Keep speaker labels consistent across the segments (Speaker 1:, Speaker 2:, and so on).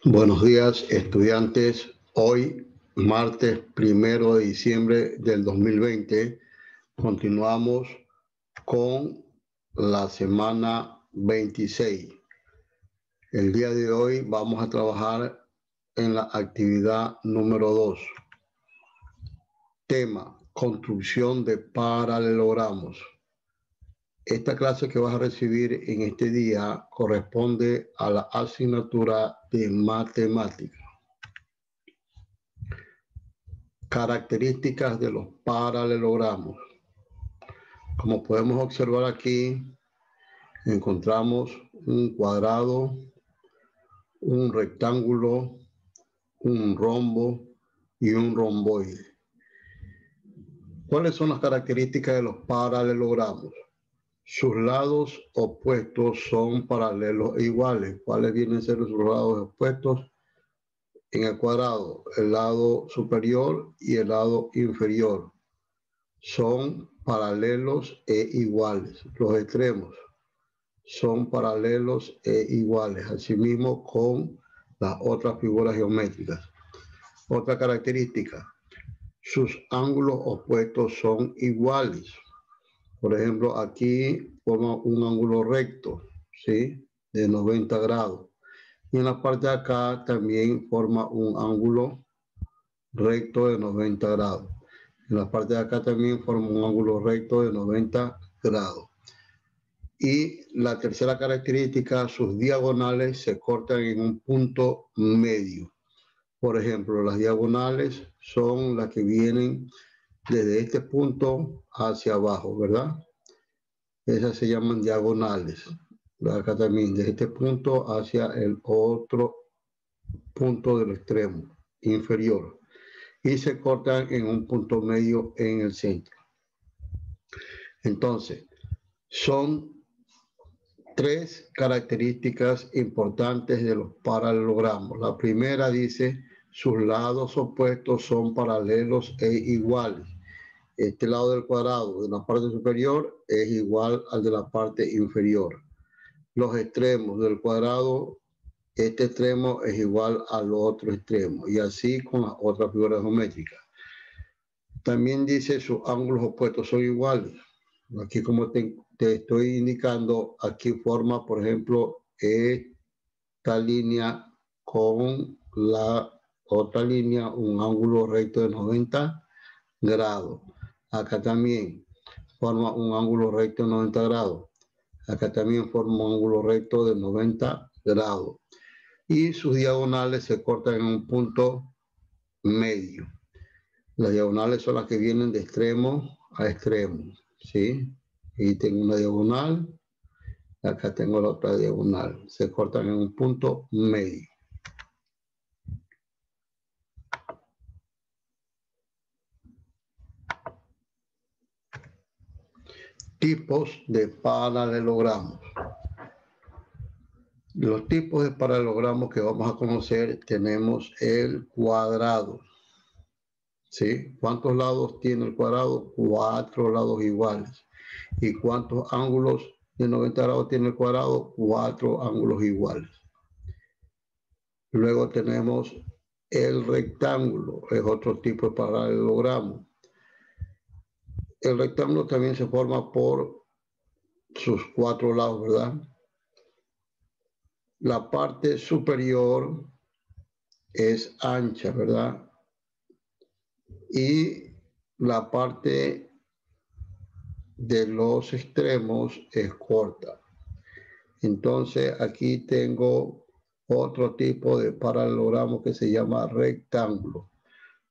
Speaker 1: Buenos días, estudiantes. Hoy, martes 1 de diciembre del 2020, continuamos con la semana 26. El día de hoy vamos a trabajar en la actividad número 2. Tema: construcción de paralelogramos. Esta clase que vas a recibir en este día corresponde a la asignatura de matemáticas. Características de los paralelogramos. Como podemos observar aquí, encontramos un cuadrado, un rectángulo, un rombo y un romboide. ¿Cuáles son las características de los paralelogramos? Sus lados opuestos son paralelos e iguales. ¿Cuáles vienen a ser sus lados opuestos? En el cuadrado, el lado superior y el lado inferior son paralelos e iguales. Los extremos son paralelos e iguales, asimismo con las otras figuras geométricas. Otra característica: sus ángulos opuestos son iguales. Por ejemplo, aquí forma un ángulo recto, ¿sí?, de 90 grados. Y en la parte de acá también forma un ángulo recto de 90 grados. En la parte de acá también forma un ángulo recto de 90 grados. Y la tercera característica: sus diagonales se cortan en un punto medio. Por ejemplo, las diagonales son las que vienen desde este punto hacia abajo, ¿verdad? Esas se llaman diagonales. Acá también, desde este punto hacia el otro punto del extremo inferior. Y se cortan en un punto medio en el centro. Entonces, son tres características importantes de los paralelogramos. La primera dice: sus lados opuestos son paralelos e iguales. Este lado del cuadrado de la parte superior es igual al de la parte inferior. Los extremos del cuadrado, este extremo es igual al otro extremo, y así con las otras figuras geométricas. También dice: sus ángulos opuestos son iguales. Aquí, como te estoy indicando, aquí forma, por ejemplo, esta línea con la otra línea un ángulo recto de 90 grados. Acá también forma un ángulo recto de 90 grados. Acá también forma un ángulo recto de 90 grados. Y sus diagonales se cortan en un punto medio. Las diagonales son las que vienen de extremo a extremo, ¿sí? Y tengo una diagonal, acá tengo la otra diagonal. Se cortan en un punto medio. Tipos de paralelogramos. Los tipos de paralelogramos que vamos a conocer: tenemos el cuadrado, ¿sí? ¿Cuántos lados tiene el cuadrado? 4 lados iguales. ¿Y cuántos ángulos de 90 grados tiene el cuadrado? 4 ángulos iguales. Luego tenemos el rectángulo, es otro tipo de paralelogramo. El rectángulo también se forma por sus 4 lados, ¿verdad? La parte superior es ancha, ¿verdad? Y la parte de los extremos es corta. Entonces aquí tengo otro tipo de paralelogramo que se llama rectángulo.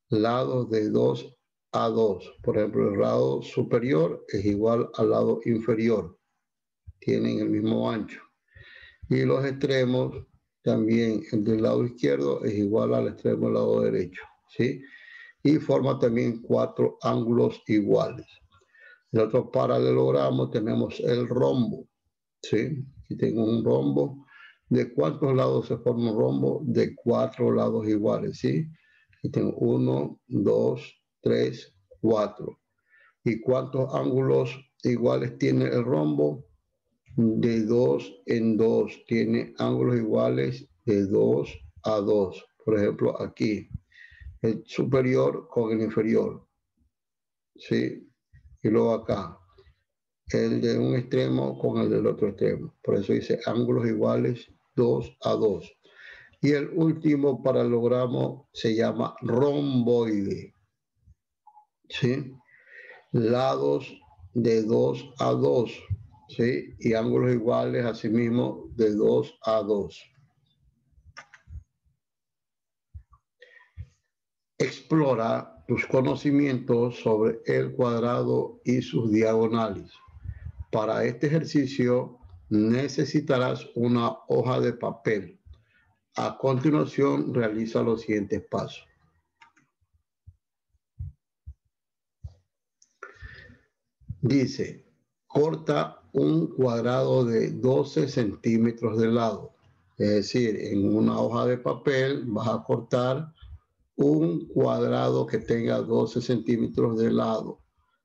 Speaker 1: Lados de 2 a 2. Por ejemplo, el lado superior es igual al lado inferior. Tienen el mismo ancho. Y los extremos también, el del lado izquierdo es igual al extremo del lado derecho, ¿sí? Y forma también 4 ángulos iguales. El otro paralelogramo tenemos el rombo, ¿sí? Aquí tengo un rombo. ¿De cuántos lados se forma un rombo? De 4 lados iguales, ¿sí? Aquí tengo 1, 2, 3, 4. ¿Y cuántos ángulos iguales tiene el rombo? De 2 en 2. Tiene ángulos iguales de 2 a 2. Por ejemplo, aquí, el superior con el inferior, ¿sí? Y luego acá, el de un extremo con el del otro extremo. Por eso dice ángulos iguales 2 a 2. Y el último paralelogramo se llama romboide, ¿sí? Lados de 2 a 2, ¿sí? Y ángulos iguales asimismo de 2 a 2. Explora tus conocimientos sobre el cuadrado y sus diagonales. Para este ejercicio necesitarás una hoja de papel. A continuación, realiza los siguientes pasos. Dice, corta un cuadrado de 12 centímetros de lado. Es decir, en una hoja de papel vas a cortar un cuadrado que tenga 12 centímetros de lado.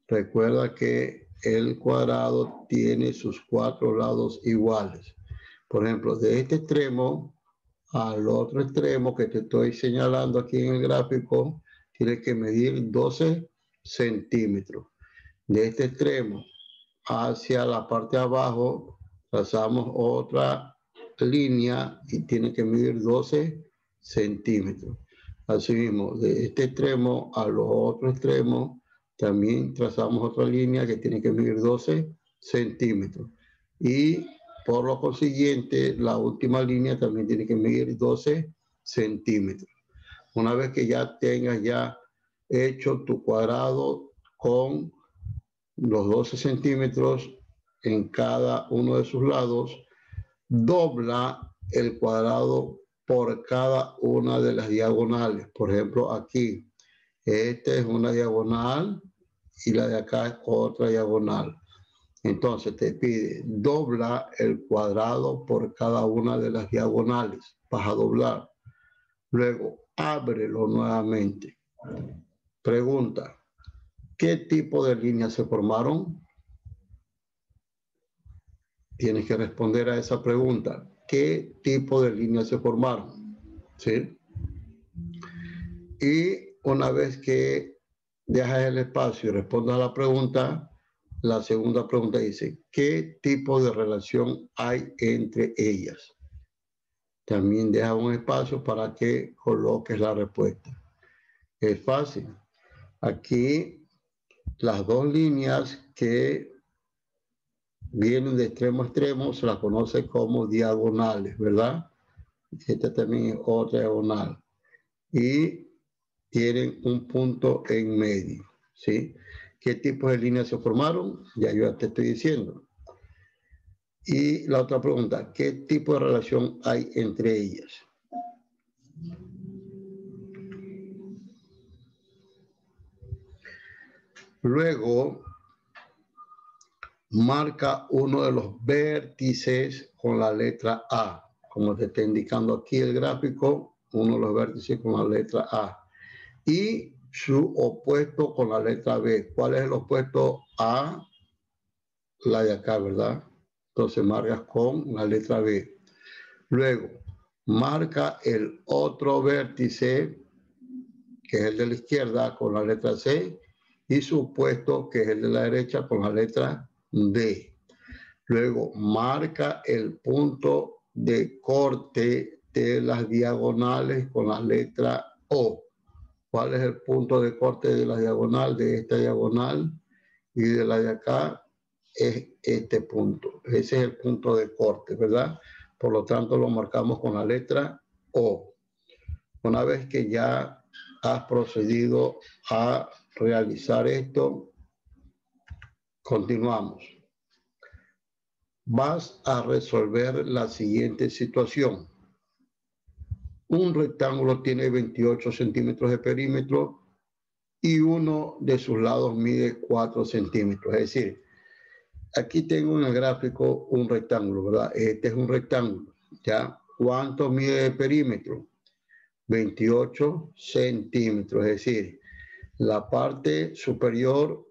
Speaker 1: Recuerda que el cuadrado tiene sus 4 lados iguales. Por ejemplo, de este extremo al otro extremo que te estoy señalando aquí en el gráfico, tienes que medir 12 centímetros. De este extremo hacia la parte de abajo, trazamos otra línea y tiene que medir 12 centímetros. Asimismo, de este extremo a los otros extremos, también trazamos otra línea que tiene que medir 12 centímetros. Y por lo consiguiente, la última línea también tiene que medir 12 centímetros. Una vez que ya tengas ya hecho tu cuadrado con los 12 centímetros en cada uno de sus lados, dobla el cuadrado por cada una de las diagonales. Por ejemplo, aquí, esta es una diagonal y la de acá es otra diagonal. Entonces te pide, dobla el cuadrado por cada una de las diagonales. Vas a doblar. Luego, ábrelo nuevamente. Pregunta, ¿qué tipo de líneas se formaron? Tienes que responder a esa pregunta. ¿Qué tipo de líneas se formaron? ¿Sí? Y una vez que dejas el espacio y respondas a la pregunta, la segunda pregunta dice, ¿qué tipo de relación hay entre ellas? También deja un espacio para que coloques la respuesta. Es fácil. Aquí las dos líneas que vienen de extremo a extremo se las conoce como diagonales, ¿verdad? Esta también es otra diagonal. Y tienen un punto en medio, ¿sí? ¿Qué tipos de líneas se formaron? Ya yo te estoy diciendo. Y la otra pregunta, ¿qué tipo de relación hay entre ellas? Luego, marca uno de los vértices con la letra A. Como te está indicando aquí el gráfico, uno de los vértices con la letra A. Y su opuesto con la letra B. ¿Cuál es el opuesto a la de acá, verdad? Entonces marcas con la letra B. Luego, marca el otro vértice, que es el de la izquierda, con la letra C, y su opuesto, que es el de la derecha, con la letra D. Luego, marca el punto de corte de las diagonales con la letra O. ¿Cuál es el punto de corte de la diagonal, de esta diagonal y de la de acá? Es este punto. Ese es el punto de corte, ¿verdad? Por lo tanto, lo marcamos con la letra O. Una vez que ya has procedido a realizar esto, continuamos. Vas a resolver la siguiente situación. Un rectángulo tiene 28 centímetros de perímetro y uno de sus lados mide 4 centímetros. Es decir, aquí tengo en el gráfico un rectángulo, ¿verdad? Este es un rectángulo, ¿ya? ¿Cuánto mide de perímetro? 28 centímetros, es decir, la parte superior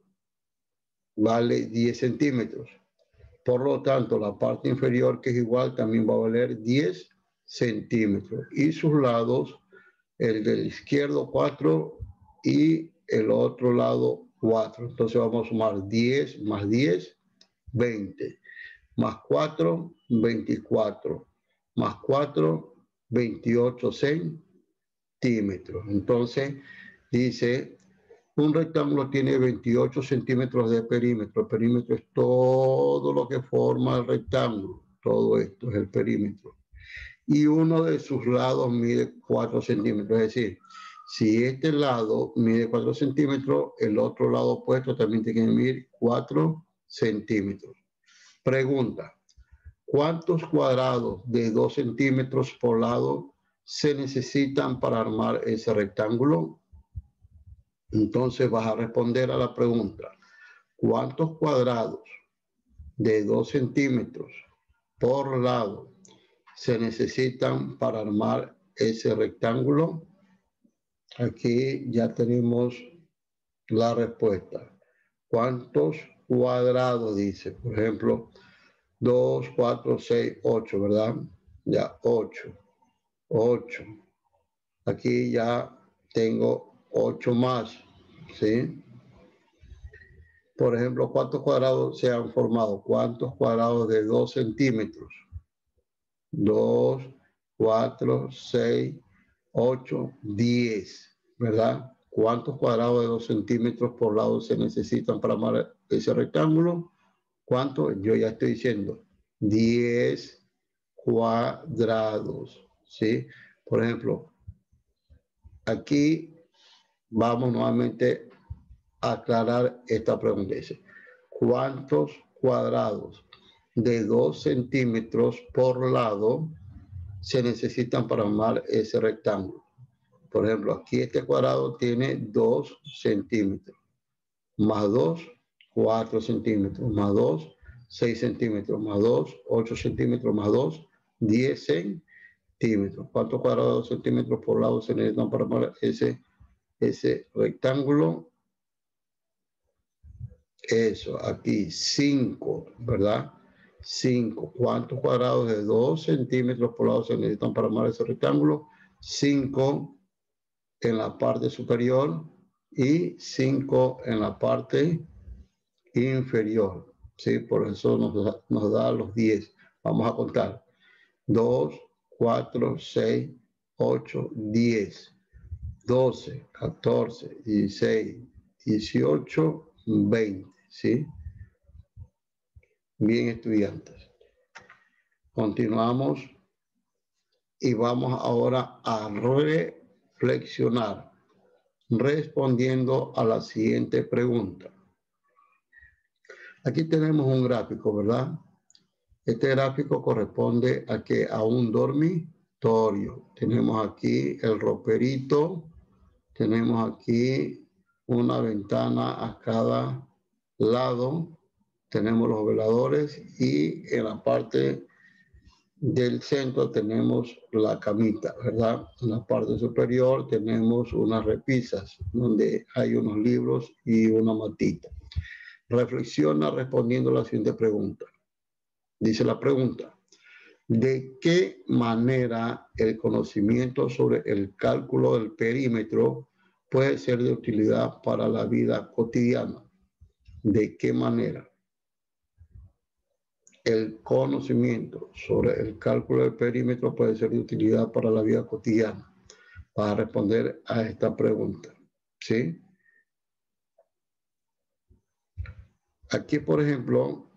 Speaker 1: vale 10 centímetros. Por lo tanto, la parte inferior, que es igual, también va a valer 10 centímetros. Y sus lados, el del izquierdo 4 y el otro lado 4. Entonces vamos a sumar 10 más 10, 20. Más 4, 24. Más 4, 28 centímetros. Entonces dice, un rectángulo tiene 28 centímetros de perímetro. El perímetro es todo lo que forma el rectángulo. Todo esto es el perímetro. Y uno de sus lados mide 4 centímetros. Es decir, si este lado mide 4 centímetros, el otro lado opuesto también tiene que medir 4 centímetros. Pregunta, ¿cuántos cuadrados de 2 centímetros por lado se necesitan para armar ese rectángulo? Entonces vas a responder a la pregunta, ¿cuántos cuadrados de 2 centímetros por lado se necesitan para armar ese rectángulo? Aquí ya tenemos la respuesta. ¿Cuántos cuadrados? Dice, por ejemplo, 2, 4, 6, 8, ¿verdad? Ya, 8. 8. Aquí ya tengo 8 más, ¿sí? Por ejemplo, ¿cuántos cuadrados se han formado? ¿Cuántos cuadrados de 2 centímetros? 2, 4, 6, 8, 10, ¿verdad? ¿Cuántos cuadrados de 2 centímetros por lado se necesitan para armar ese rectángulo? ¿Cuánto? Yo ya estoy diciendo 10 cuadrados, ¿sí? Por ejemplo, aquí vamos nuevamente a aclarar esta pregunta. Dice, ¿cuántos cuadrados de 2 centímetros por lado se necesitan para armar ese rectángulo? Por ejemplo, aquí este cuadrado tiene 2 centímetros, más 2, 4 centímetros, más 2, 6 centímetros, más 2, 8 centímetros, más 2, 10 centímetros. ¿Cuántos cuadrados de 2 centímetros por lado se necesitan para armar ese rectángulo? Eso, aquí 5, ¿verdad? 5. ¿Cuántos cuadrados de 2 centímetros por lado se necesitan para armar ese rectángulo? 5 en la parte superior y 5 en la parte inferior. ¿Sí? Por eso nos da los 10. Vamos a contar. 2, 4, 6, 8, 10, 12, 14, 16, 18, 20. ¿Sí? Bien, estudiantes. Continuamos y vamos ahora a reflexionar respondiendo a la siguiente pregunta. Aquí tenemos un gráfico, ¿verdad? Este gráfico corresponde a un dormitorio. Tenemos aquí el roperito, tenemos aquí una ventana a cada lado, tenemos los veladores y en la parte del centro tenemos la camita, ¿verdad? En la parte superior tenemos unas repisas donde hay unos libros y una matita. Reflexiona respondiendo a la siguiente pregunta. Dice la pregunta, ¿de qué manera el conocimiento sobre el cálculo del perímetro puede ser de utilidad para la vida cotidiana? ¿De qué manera el conocimiento sobre el cálculo del perímetro puede ser de utilidad para la vida cotidiana? Para responder a esta pregunta, ¿sí? Aquí, por ejemplo,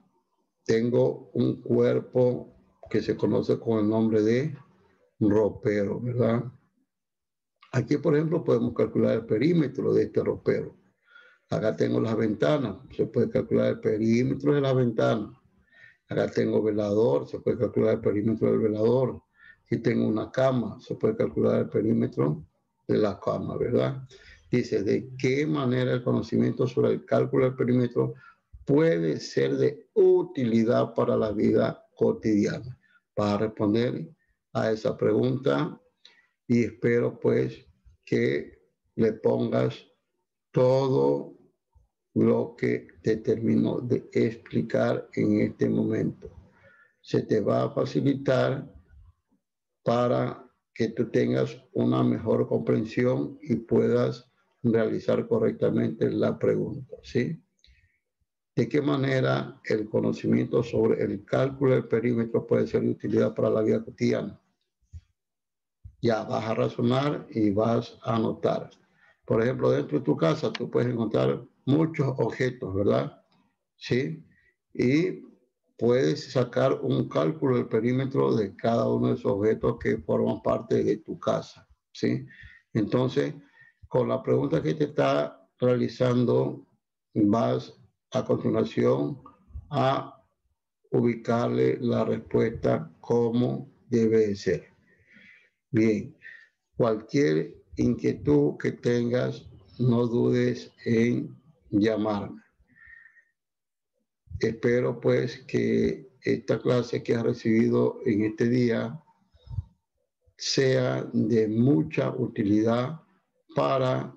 Speaker 1: tengo un cuerpo que se conoce con el nombre de ropero, ¿verdad? Aquí, por ejemplo, podemos calcular el perímetro de este ropero. Acá tengo las ventanas, se puede calcular el perímetro de las ventanas. Acá tengo velador, se puede calcular el perímetro del velador. Aquí tengo una cama, se puede calcular el perímetro de la cama, ¿verdad? Dice, ¿de qué manera el conocimiento sobre el cálculo del perímetro puede ser de utilidad para la vida cotidiana? Para responder a esa pregunta, y espero pues que le pongas todo lo que te termino de explicar en este momento. Se te va a facilitar para que tú tengas una mejor comprensión y puedas realizar correctamente la pregunta, ¿sí? ¿De qué manera el conocimiento sobre el cálculo del perímetro puede ser de utilidad para la vida cotidiana? Ya vas a razonar y vas a anotar. Por ejemplo, dentro de tu casa tú puedes encontrar muchos objetos, ¿verdad? ¿Sí? Y puedes sacar un cálculo del perímetro de cada uno de esos objetos que forman parte de tu casa, ¿sí? Entonces, con la pregunta que te está realizando, vas a continuación a ubicarle la respuesta como debe de ser. Bien, cualquier inquietud que tengas, no dudes en llamarme. Espero pues que esta clase que has recibido en este día sea de mucha utilidad para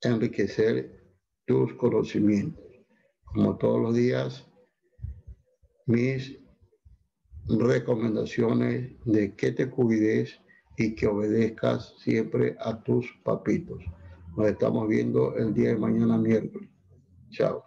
Speaker 1: enriquecer tus conocimientos. Como todos los días, mis recomendaciones de que te cuides y que obedezcas siempre a tus papitos. Nos estamos viendo el día de mañana miércoles. Chao.